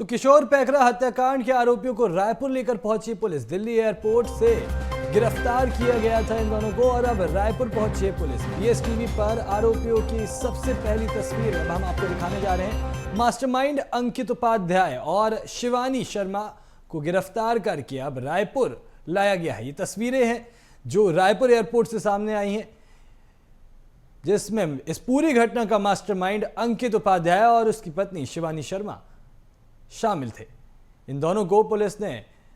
तो किशोर पैकरा हत्याकांड के आरोपियों को रायपुर लेकर पहुंची पुलिस। दिल्ली एयरपोर्ट से गिरफ्तार किया गया था इन दोनों को और अब रायपुर पहुंची है पुलिस। बीएसटीवी पर आरोपियों की सबसे पहली तस्वीर अब हम आपको दिखाने जा रहे हैं। मास्टरमाइंड अंकित उपाध्याय और शिवानी शर्मा को गिरफ्तार करके अब रायपुर लाया गया है। ये तस्वीरें हैं जो रायपुर एयरपोर्ट से सामने आई हैं, जिसमें इस पूरी घटना का मास्टरमाइंड अंकित उपाध्याय और उसकी पत्नी शिवानी शर्मा शामिल थे। इन दोनों को पुलिस ने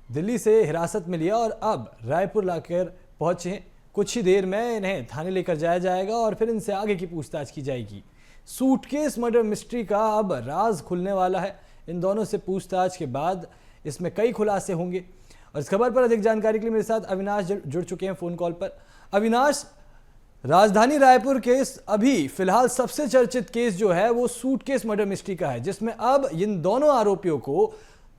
दिल्ली से हिरासत में लिया और अब रायपुर लाकर पहुंचे हैं। कुछ ही देर में इन्हें थाने लेकर जाया जाएगा और फिर इनसे आगे की पूछताछ की जाएगी। सूटकेस मर्डर मिस्ट्री का अब राज खुलने वाला है। इन दोनों से पूछताछ के बाद इसमें कई खुलासे होंगे। और इस खबर पर अधिक जानकारी के लिए मेरे साथ अविनाश जुड़ चुके हैं फोन कॉल पर। अविनाश, राजधानी रायपुर केस अभी फिलहाल सबसे चर्चित केस जो है वो सूटकेस मर्डर मिस्ट्री का है, जिसमें अब इन दोनों आरोपियों को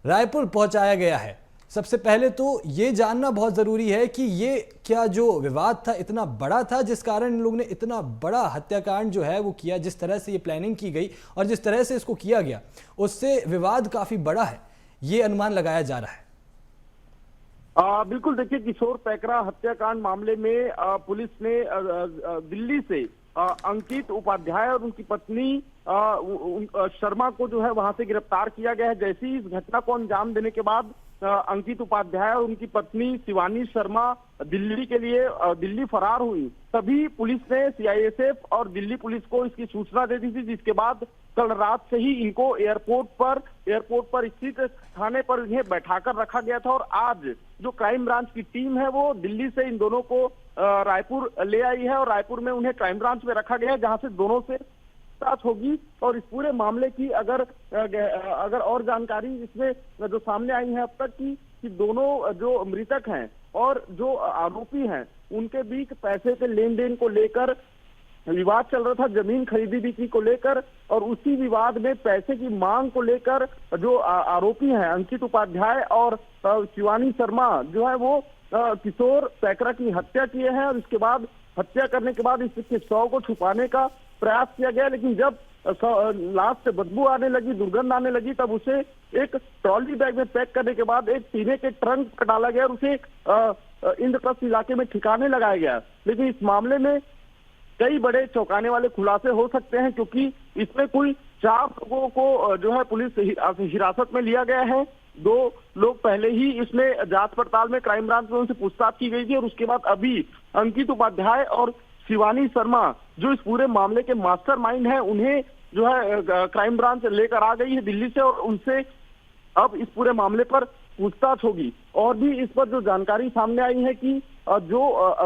रायपुर पहुंचाया गया है। सबसे पहले तो ये जानना बहुत जरूरी है कि ये क्या जो विवाद था इतना बड़ा था जिस कारण इन लोगों ने इतना बड़ा हत्याकांड जो है वो किया। जिस तरह से ये प्लानिंग की गई और जिस तरह से इसको किया गया उससे विवाद काफी बड़ा है, ये अनुमान लगाया जा रहा है। बिल्कुल, देखिए, किशोर पैकरा हत्याकांड मामले में पुलिस ने दिल्ली से अंकित उपाध्याय और उनकी पत्नी शर्मा को जो है वहां से गिरफ्तार किया गया है। जैसे ही इस घटना को अंजाम देने के बाद अंकित उपाध्याय और उनकी पत्नी शिवानी शर्मा दिल्ली के लिए दिल्ली फरार हुई, तभी पुलिस ने सीआईएसएफ और दिल्ली पुलिस को इसकी सूचना दे दी थी, जिसके बाद कल रात से ही इनको एयरपोर्ट पर स्थित थाने पर इन्हें बैठाकर रखा गया था। और आज जो क्राइम ब्रांच की टीम है वो दिल्ली से इन दोनों को रायपुर ले आई है और रायपुर में उन्हें क्राइम ब्रांच में रखा गया है, जहां से दोनों से पूछताछ होगी। और इस पूरे मामले की अगर और जानकारी इसमें जो सामने आई है अब तक कि दोनों जो मृतक हैं और जो आरोपी हैं उनके बीच पैसे के लेन देन को लेकर विवाद चल रहा था, जमीन खरीदी बिक्री को लेकर। और उसी विवाद में पैसे की मांग को लेकर जो आरोपी हैं अंकित उपाध्याय और शिवानी शर्मा जो है वो किशोर पैकरा की हत्या किए हैं। और इसके बाद हत्या करने के बाद इसके शव को छुपाने का प्रयास किया गया, लेकिन जब लाश से बदबू आने लगी, दुर्गंध आने लगी, तब उसे एक ट्रॉली बैग में पैक करने के बाद एक टीने के ट्रंक पर डाला गया और उसे इंद्रप्रस्थ इलाके में ठिकाने लगाया गया। लेकिन इस मामले में कई बड़े चौंकाने वाले खुलासे हो सकते हैं, क्योंकि इसमें कुल 4 लोगों को जो है पुलिस हिरासत में लिया गया है। 2 लोग पहले ही इसमें जांच पड़ताल में क्राइम ब्रांच में उनसे पूछताछ की गई थी और उसके बाद अभी अंकित उपाध्याय और शिवानी शर्मा जो इस पूरे मामले के मास्टरमाइंड हैं उन्हें जो है क्राइम ब्रांच लेकर आ गई है दिल्ली से और उनसे अब इस पूरे मामले पर पूछताछ होगी। और भी इस पर जो जानकारी सामने आई है कि जो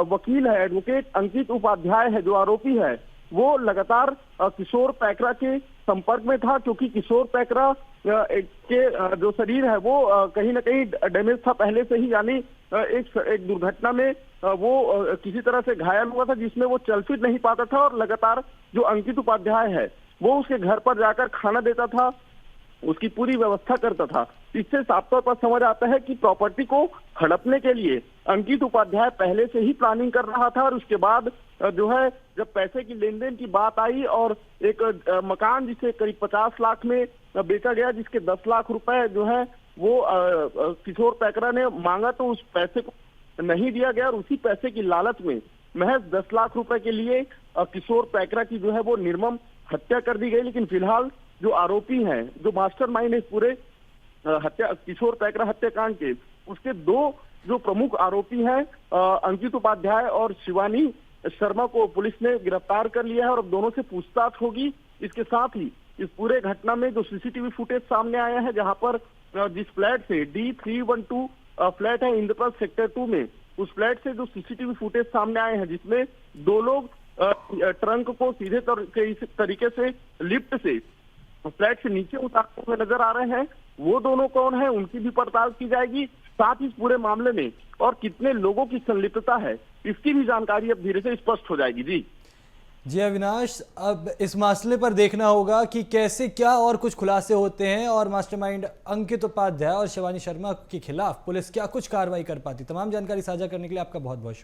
वकील है, एडवोकेट अंकित उपाध्याय है, जो आरोपी है, वो लगातार किशोर पैकरा के संपर्क में था, क्योंकि किशोर पैकरा के जो शरीर है वो कहीं ना कहीं डैमेज था पहले से ही। यानी एक दुर्घटना में वो किसी तरह से घायल हुआ था, जिसमें वो चल फिर नहीं पाता था। और लगातार जो अंकित उपाध्याय है वो उसके घर पर जाकर खाना देता था, उसकी पूरी व्यवस्था करता था। इससे साफ तौर पर समझ आता है कि प्रॉपर्टी को हड़पने के लिए अंकित उपाध्याय पहले से ही प्लानिंग कर रहा था। और उसके बाद जो है जब पैसे की लेन देन की बात आई और एक मकान जिसे करीब 50 लाख में बेचा गया, जिसके 10 लाख रुपए जो है वो किशोर पैकरा ने मांगा, तो उस पैसे को नहीं दिया गया और उसी पैसे की लालच में महज 10 लाख रुपए के लिए किशोर पैकरा की जो है वो निर्मम हत्या कर दी गई। लेकिन फिलहाल जो आरोपी हैं, जो मास्टरमाइंड है इस पूरे किशोर पैकरा हत्याकांड के, उसके 2 जो प्रमुख आरोपी हैं अंकित उपाध्याय और शिवानी शर्मा को पुलिस ने गिरफ्तार कर लिया है और अब दोनों से पूछताछ होगी। इसके साथ ही इस पूरे घटना में जो सीसीटीवी फुटेज सामने आया है, जहां पर जिस फ्लैट से D312 फ्लैट है इंद्रप्रस्थ सेक्टर 2 में, उस फ्लैट से जो सीसीटीवी फुटेज सामने आए हैं, जिसमें 2 लोग ट्रंक को सीधे तरीके से लिफ्ट से फ्लैट से नीचे उतारते हुए नजर आ रहे हैं, वो दोनों कौन है उनकी भी पड़ताल की जाएगी। साथ ही इस पूरे मामले में और कितने लोगों की संलिप्तता है इसकी भी जानकारी अब धीरे से स्पष्ट हो जाएगी। जी अविनाश, अब इस मसले पर देखना होगा कि कैसे क्या और कुछ खुलासे होते हैं और मास्टरमाइंड अंकित उपाध्याय और शिवानी शर्मा के खिलाफ पुलिस क्या कुछ कार्रवाई कर पाती। तमाम जानकारी साझा करने के लिए आपका बहुत बहुत शुक्रिया।